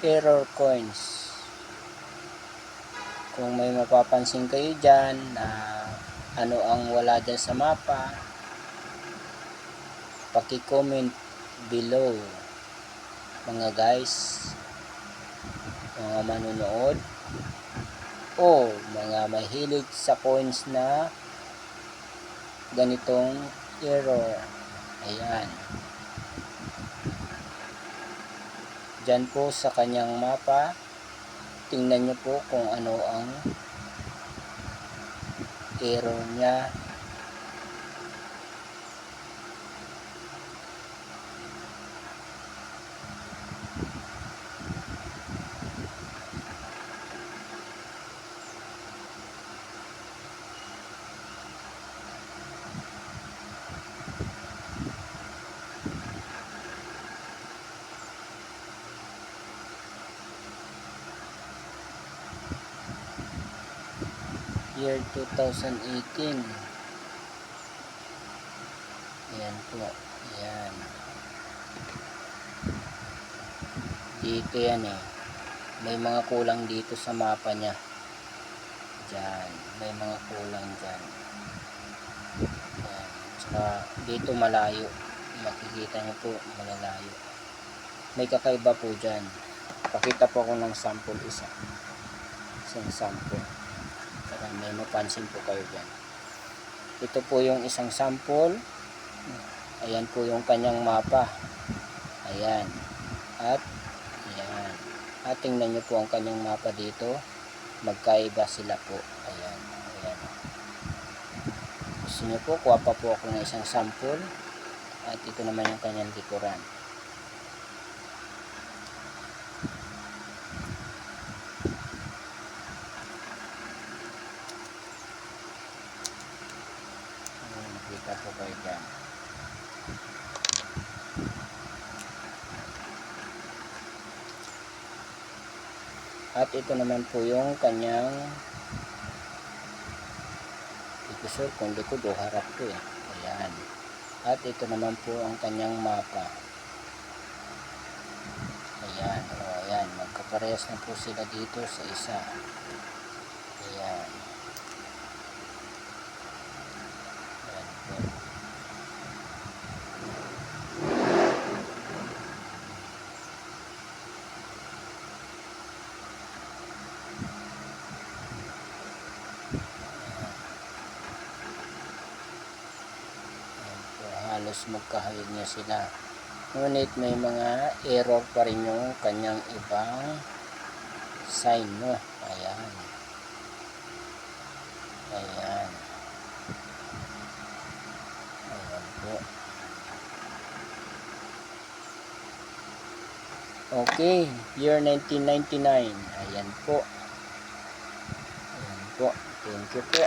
error coins. Kung may mapapansin kayo dyan na ano ang wala dyan sa mapa, paki-comment below mga guys, mga manunood o mga mahilig sa coins na ganitong error. Ayan, dyan po sa kanyang mapa, tingnan nyo po kung ano ang error nya. Year 2018. Ayan po. Ayan. Dito yan eh. May mga kulang dito sa mapa nya. Diyan. May mga kulang dyan. Ayan. Tsaka dito malayo. Makikita nyo po malalayo. May kakaiba po dyan. Pakita po ako ng sample isa. Isang sample. Para may mapansin po kayo dyan. Ito po yung isang sample. Ayan po yung kanyang mapa. Ayan. At ayan. At tingnan nyo po ang kanyang mapa dito. Magkaiba sila po. Ayan. Ayan. Gusto nyo po, kuha pa po ako ng isang sample. At ito naman yung kanyang likuran. Nakita po kayo dyan. At ito naman po yung kanyang ikusur kung likod o harap to eh. Ayan. At ito naman po ang kanyang mapa. Ayan. O ayan. Magkaparehas na po sila dito sa isa. Ayan. Ayan po. Halos magkahayag niya sila, ngunit may mga error pa rin yung kanyang ibang sign, no? Ayan. Ayan. Ayan po. Okay, year 1999. Ayan po. Ayan po. Thank you po.